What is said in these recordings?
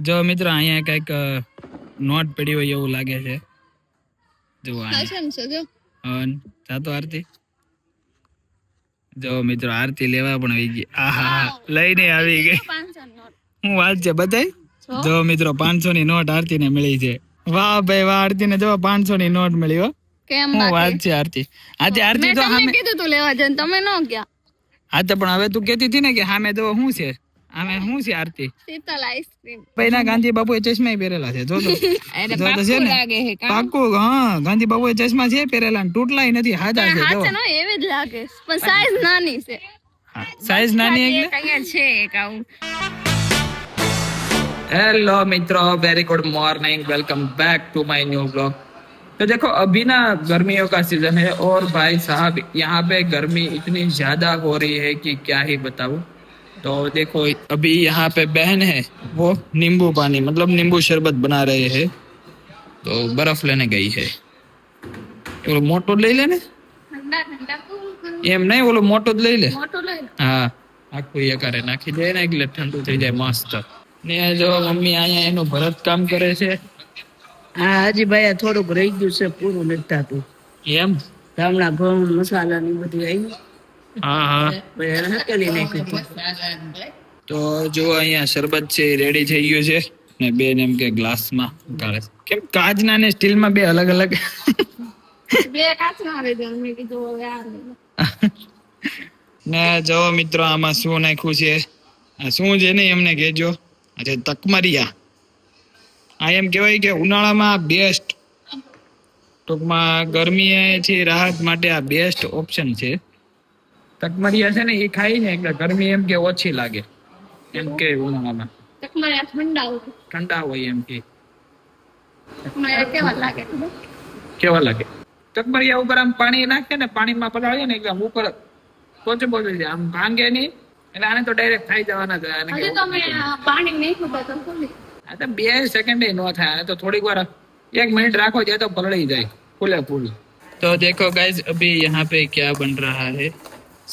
જો મિત્રો અહીંયા કઈક નોટ પડી હોય એવું લાગે છે. જો જાતો આરતી. જો મિત્રો આરતી લેવા પણ આવી ગઈ. આહા લઈને આવી ગઈ. હું વાત છે બતાય. જો મિત્રો 500 ની નોટ આરતી ને મળી છે. વાહ ભાઈ વાહ, આરતી ને જો 500 ની નોટ મળી હો. કેમ વાત છે આરતી? આજે આરતી તો સામે કીધું તું લેવા જન, તમે ન ગયા. હા તો પણ હવે તું કહેતી હતી ને કે સામે તો શું છે? આમે શું છે આરતી? શીતલ આઈસ્ક્રીમ. પહેલા ગાંધી બાપુએ ચશ્મા પહેરેલા છે. જો તો પાક્કું લાગે છે. પાક્કું હા, ગાંધી બાપુએ ચશ્મા છે પહેરેલા ને તૂટલાય નથી, હાજા છે. જો હા એવી જ લાગે પણ સાઈઝ નાની છે. હા સાઈઝ નાની એટલે અહીંયા છે એક આવું. हेलो मित्रों, very good morning, welcome back to my new blog. तो देखो अभी ना गर्मियों का सीजन है और भाई साहब यहाँ पे गर्मी इतनी ज्यादा हो रही है कि क्या ही बताऊं। तो देखो अभी यहाँ पे बहन है, वो नींबू पानी मतलब नींबू शरबत बना रहे हैं, तो बर्फ लेने गई है। वो मोटो ले ले ने એમ નહીં, ઓલો મોટો જ લઈ લે. હા આખું એ કરે નાખી દે ને એટલે ઠંડુ થઈ જાય મસ્ત. ને જો મમ્મી અહીંયા એનું ભરત કામ કરે છે. હા હજી ભાઈ થોડુંક રહી ગયું છે, પૂરું નથી થતું. એમ હમણાં ઘઉં મસાલા ની બધું આવ્યું. હા હા હકેલી નાખ્યું. તો જો અહીંયા શરબત છે રેડી થઈ ગયું છે ને બેન એમ કે ગ્લાસમાં કાઢે છે. કેમ કાચના ને સ્ટીલમાં બે અલગ અલગ? બે કાચના આવે છે, મેં કીધું હવે આ ને જો મિત્રો આમાં શું નાખ્યું છે, આ શું છે ને એમને કહેજો. અચ્છા તકમરિયા. આ એમ કહેવાય કે ઉનાળામાં બેસ્ટ, ટૂંકમાં ગરમીથી રાહત માટે આ બેસ્ટ ઓપ્શન છે. તકમરિયા છે ને એ ખાઈ ને એટલે ગરમી એમ કે ઓછી લાગે એમ કે ઉનાળામાં. તકમરિયા ઠંડા હોય એમ કે. તકમરિયા કેવા લાગે? તકમરિયા ઉપર આમ પાણી નાખે ને, પાણીમાં પલાળીએ ને એકદમ ઉપર પોચે જાય, આમ ભાંગે નહીં એટલે આને તો ડાયરેક્ટ ખાઈ જવાના જ. પાણી નહીં ખબર તો 2 સેકન્ડ ન થાય, આને તો થોડીક વાર 1 મિનિટ રાખો જાય તો પલળી જાય ફૂલે ફૂલ. तो देखो गाइस अभी यहाँ पे क्या बन रहा है,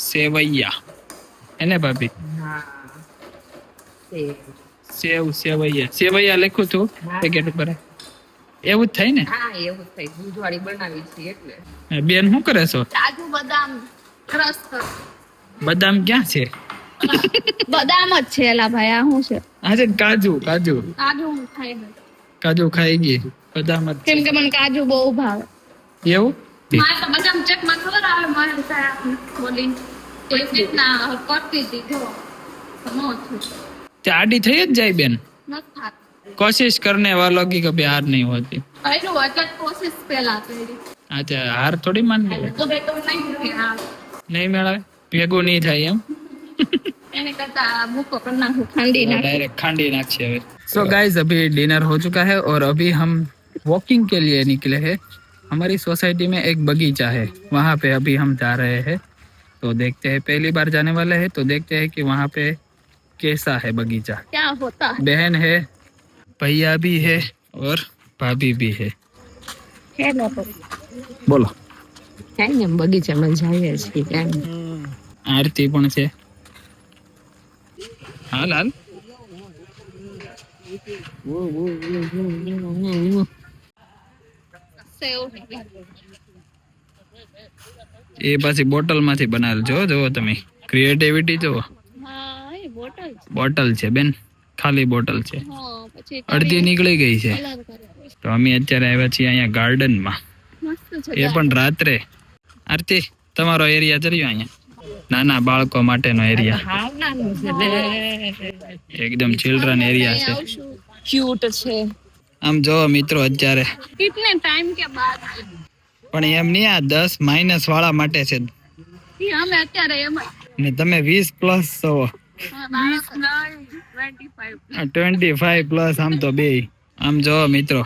सेवैया है ना भाभी? સેવૈયા લખ્યું તું પેકેટ ઉપર, એવું જ થાય ને? હા એવું જ થાય, દૂધવાળી બનાવી છે એટલે. બેન શું કરે છો? કાજુ બદામ ક્રશ કરો. બદામ ક્યાં છે? બદામ જ છે એલા ભાઈ, આ શું છે? હા છે કાજુ. કાજુ ખાઈ કાજુ ખાઈ ગઈ, બદામ જ. કેમ કે મને કાજુ બહુ ભાવે. એવું? મારે તો બદામ ચકમાં ખબર આવે, મારે બોલી એક રીતના કરતી હતી જો તે આડી થઈ જ જાય બેન. कोशिश करने वालों की कभी हार नहीं होती. कोशिश पहला કરી. अच्छा हार थोड़ी मान લે. તો બે તો नहीं મેળવે, ભેગું નહીં થાય એમ. એને કરતા મૂકો પર નાખું, ખાંડી નાખ. डायरेक्ट खांडी नाखी है. सो गाइस अभी डिनर हो चुका है और अभी हम वॉकिंग के लिए निकले हैं. हमारी सोसाइटी में एक बगीचा है, वहाँ पे अभी हम जा रहे हैं. तो देखते हैं, पहली बार जाने वाले हैं तो देखते हैं कि वहाँ पे कैसा है बगीचा, क्या होता है. बहन है, भैया भी है और भाभी भी है. બોલો. કઈ ને બગીચામાં જઈએ છીએ કેમ. આરતી પણ છે. હાલ હાલ. એ પાછી બોટલ માંથી બનાવેલ. જો તમે ક્રિએટિવિટી જો. બોટલ છે બેન, ખાલી બોટલ છે, અડધી નીકળી ગઈ છે. તો અમે અત્યારે આવ્યા છીએ અહીંયા ગાર્ડનમાં, એ પણ રાત્રે. આરતી તમારો એરિયા ચર્યો અહીંયા, નાના બાળકો માટેનો એરિયા, એકદમ ચિલ્ડ્રન એરિયા છે. ક્યુટ છે. આમ જો મિત્રો અત્યારે કિતને ટાઈમ કે બાદ, પણ એમ નહીં, આ 10 - વાળા માટે છે. અમે અત્યારે એમ ને તમે 20+ છો, 25+. આમ તો બે. આમ જો મિત્રો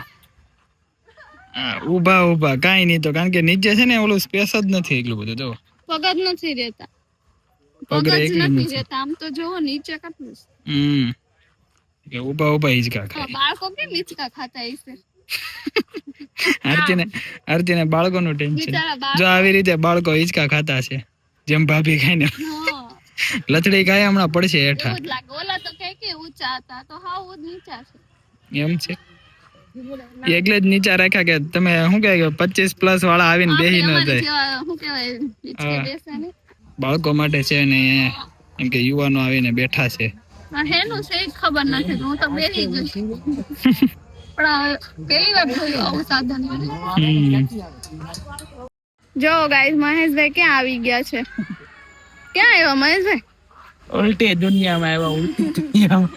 ઉભા કાઈ નહીં, તો કારણ કે નીચે છે ને ઓલું સ્પેસ જ નથી એટલું બધું. જો પગ જ નથી રહેતા, પગ જ નથી રહેતા. આમ તો જો નીચે કેટલું કે ઉભા હિંચકા ખાય. બાળકો કેમ હિંચકા ખાતા હશે? આરતીને બાળકોનું ટેન્શન. જો આવી રીતે બાળકો હિંચકા ખાતા છે, જેમ ભાભી ખાઈને લથડી ખાય હમણાં પડશે હેઠા. ઓલા તો કે ઊંચા હતા તો હાવ નીચા છે. એમ છે એટલે જ નીચા રાખ્યા કે તમે શું કહે 25+ વાળા આવીને બેહી ન જાય. શું કહેવાય હિચકે બેસે ને. બાળકો માટે છે ને એમ કે યુવાનો આવીને બેઠા છે. હેનું છે ઈ ખબર નથી, હું તો બેસી ગઈ પણ પહેલી વાર જોયું આવું સાધન. જો ગાઈસ મહેશભાઈ ક્યાં આવી ગયા છે? ક્યાં આવ્યા મહેશભાઈ? ઉલટી દુનિયામાં આવ્યા, ઉલટી દુનિયામાં.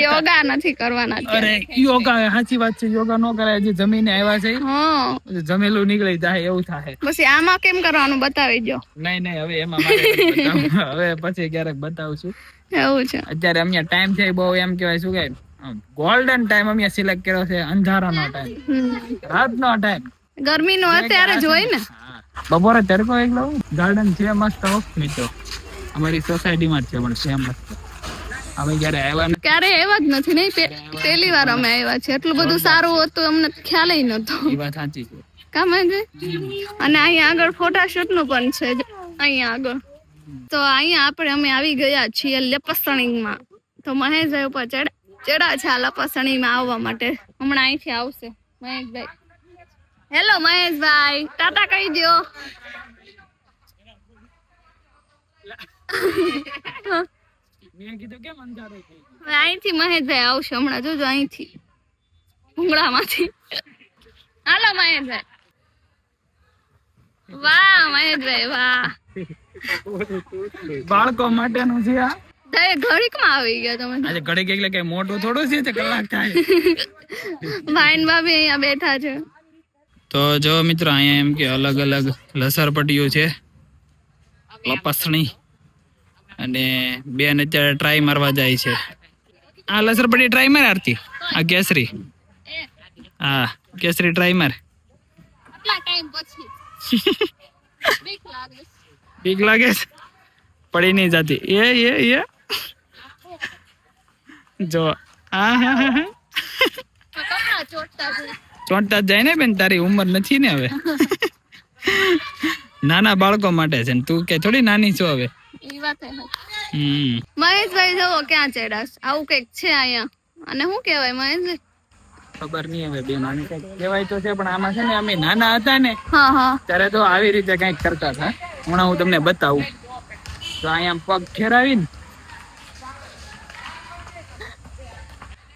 યોગા નથી કરવાના. અરે યોગા સાચી વાત છે, યોગા ન કરાય, હજી જમીને આવ્યા છે. હા જમેલું નીકળી જાય એવું થાય. પછી આમાં કેમ કરવાનું બતાવી દો. નહીં હવે એમાં મારે નથી બતાવવું. હવે પછી ક્યારેક બતાવશું. એવું છે. અત્યારે અમે ટાઈમ છે બહુ એમ કહેવાય શું કે ગોલ્ડન ટાઈમ અમે સિલેક્ટ કર્યો છે, અંધારાનો ટાઈમ, રાતનો ટાઈમ. ગરમીનો અત્યારે જ હોય ને. બપોરે તડકો એકલો ગાર્ડન છે મસ્ત મિત્રો, અમારી સોસાયટીમાં જ છે પણ છે મસ્ત. અમે ક્યારે આવ્યા નથી. ક્યારે આવ્યા જ નથી. નહીં પહેલી વાર અમે આવ્યા છે. એટલું બધું સારું હતું અમને ખ્યાલ નતો. એ વાત સાચી છે. કામ છે. અને અહીંયા આગળ ફોટોશૂટ નું પણ છે અહીંયા આગળ. તો અહીંયા અમે આવી ગયા છીએ લપસણીમાં. તો મહેશભાઈ ઉપર ચડા છે આ લપસણીમાં આવવા માટે. હમણાં અહીંથી આવશે મહેશભાઈ. હેલો મહેશભાઈ, ટાટા કહી દો. મેં કીધું કેમ અંધારું થઈ ગયું? હવે અહીંથી મહેશભાઈ આવશે હમણાં, જોજો અહીંથી ભૂંગળામાંથી. હાલો મહેશભાઈ. વાહ મહેશભાઈ વાહ. બાળકો માટેનું છે આ. ઘડીકમાં આવી ગયા તમે. આજે ઘડીક એટલે કઈ મોટું થોડું છે, કલાક થાય. ભાઈ ભાભી અહીંયા બેઠા છે. તો જો મિત્રો અહીંયા એમ કે અલગ અલગ લસરપટ્ટીઓ છે, લપસણી, અને બેન અત્યારે ટ્રાય મારવા જાય છે. આ લસરપટ્ટી ટ્રાય માર આરતી. આ કેસરી, હા કેસરી ટ્રાય માર. આટલા ટાઈમ પછી બીક લાગે. બીક લાગે છે? પડી નહીં જાતી. એ જો હા ચોંટતા જ જાય ને બેન, તારી ઉંમર નથી ને હવે. નાના બાળકો માટે છે ને, તું કે થોડી નાની છો હવે. મહેશભાઈ જવો ક્યાં ચડાસ, આવું કઈક છે અહીંયા. અને શું કેવાય મહેશભાઈ? ખબર નહીં હવે બેન, આને કઈક કહેવાય તો છે, પણ આમાં છે ને અમે નાના હતા ને હા ત્યારે તો આવી રીતે કઈક કરતા હતા. હમણાં હું તમને બતાવું. તો અહીંયા પગ ફેરાવીને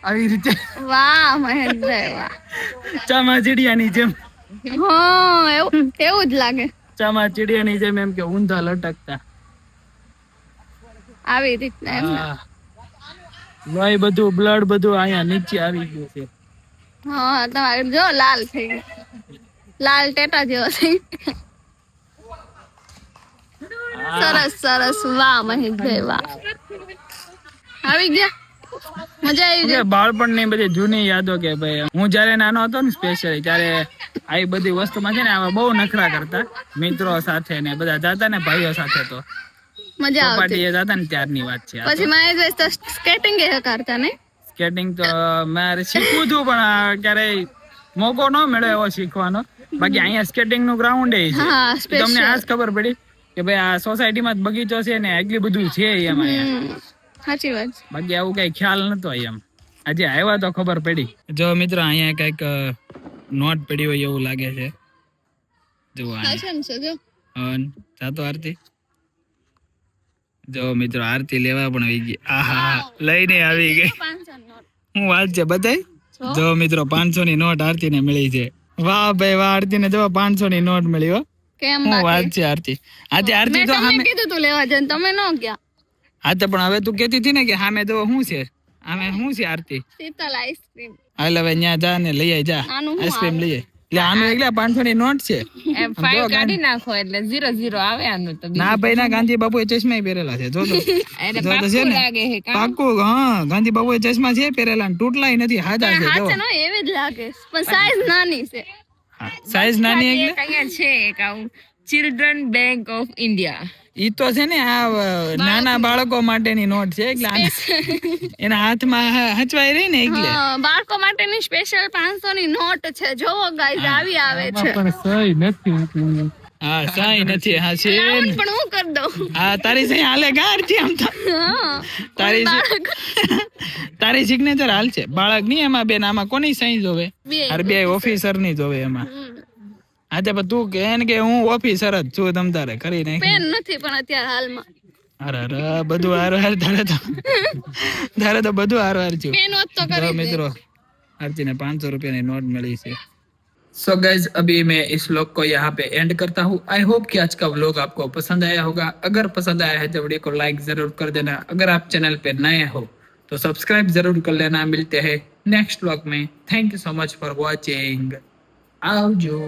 આવી રીતે. વાહ મહેશભાઈ વાહ. ચામાચીડિયાની જેમ. હા એવું જ લાગે. ચામાચીડિયાની જેમ એમ કે ઊંધા લટકતા આવી રીતના એમ. લોહી બધું, બ્લડ બધું અહીંયા નીચે આવી ગયું છે. હા તમારે જો લાલ થઈ ગયું, લાલ ટેટા જેવો થઈ. સરસ. વાહ મહેશભાઈ વાહ. આવી ગયા, મજા આવી ગઈ. બાળપણની બધી જૂની યાદો કે ભાઈ, હું જયારે નાનો હતો ને સ્પેશિયલી, ત્યારે આવી બધી વસ્તુમાં છે ને આવા બહુ નખરા કરતા મિત્રો સાથે ને બધા જાતા ને ભાઈઓ સાથે. તો મજા આવતી જાતા ને ત્યારની વાત છે. પછી મહેશભાઈ તો સ્કેટિંગ એ કરતા ને? સ્કેટિંગ તો મારે શીખવું હતું પણ ક્યારેય મોકો ન મળ્યો એવો શીખવાનો. બાકી અહીંયા સ્કેટિંગ નું ગ્રાઉન્ડ છે. તમને આજ ખબર પડી કે ભાઈ આ સોસાયટીમાં બગીચો છે ને એટલી બધું છે એમાં. સાચી વાત. બાકી આવું કઈ ખ્યાલ નતો એમ. આજે આવ્યા તો ખબર પડી. જો મિત્રો અહીંયા કઈક નોટ પડી હોય એવું લાગે છે. જો જાતો આરતી. જો મિત્રો આરતી લેવા પણ આવી ગઈ. આહા લઈને આવી ગઈ. હું વાત છે બતાય. જો મિત્રો 500 ની નોટ આરતી ને મળી છે. વાહ ભાઈ વાહ, આરતી ને જો 500 ની નોટ મળી હો. હું વાત છે આરતી. આજે આરતી તો મેં કીધું તું લેવા જઈને, તમે ન ગયા. હા તો પણ હવે તું કેતી હતી ને કે સામે તો શું છે, આમે શું છે આરતી? શીતલ આઈસ્ક્રીમ. હાલ હવે ત્યાં જા ને લઈ આય, જા આઈસ્ક્રીમ લઈ આય. એટલે આનું એકલા 500 ની નોટ છે. 5 કાઢી નાખો એટલે 0 આવે આનું તો. ના ભાઈ ના, ગાંધી બાપુએ ચશ્મા પહેરેલા છે. જો તો છે ને પાક્કું. હા ગાંધી બાપુએ ચશ્મા છે પહેરેલા, તૂટલાય નથી, હાજા છે. જો એવી જ લાગે પણ સાઈઝ નાની છે. સાઈઝ નાની એટલે અહીંયા છે એક આવું ચિલ્ડ્રન બેંક ઓફ ઇન્ડિયા. ઈ તો છે ને આ નાના બાળકો માટેની નોટ છે, એટલે એના હાથમાં હચવાઈ રહી ને એટલે બાળકો માટેની સ્પેશિયલ 500 ની નોટ છે. જોવો ગાઈઝ આવી આવે છે. પણ સહી નથી. હા સહી નથી હા છે પણ હું કરી દઉં. હા તારી સહી હાલે ગાર છે આમ તો હા તારી તારી સિગ્નેચર હાલ છે બાળક ની એમાં બેન આમાં કોની સહી જોવે બે અરે બે ઓફિસર ની જોવે એમાં હા તે પણ તું કે હું ઓફિસર જ છું તમ તારે કરી નાખ પેન નથી પણ અત્યારે હાલમાં અરે બધું હાર હાર તારે તો બધું હાર હાર છું પેન હોત તો કરી દે. મિત્રો आरती ने 500 रुपए की नोट मिली से सो गाइज अभी मैं इस व्लॉग को यहाँ पे एंड करता हूँ आई होप कि आज का व्लॉग आपको पसंद आया होगा अगर पसंद आया है तो वीडियो को लाइक जरूर कर देना अगर आप चैनल पे नए हो तो सब्सक्राइब जरूर कर लेना मिलते हैं नेक्स्ट व्लॉग में thank you so much for watching आवजो।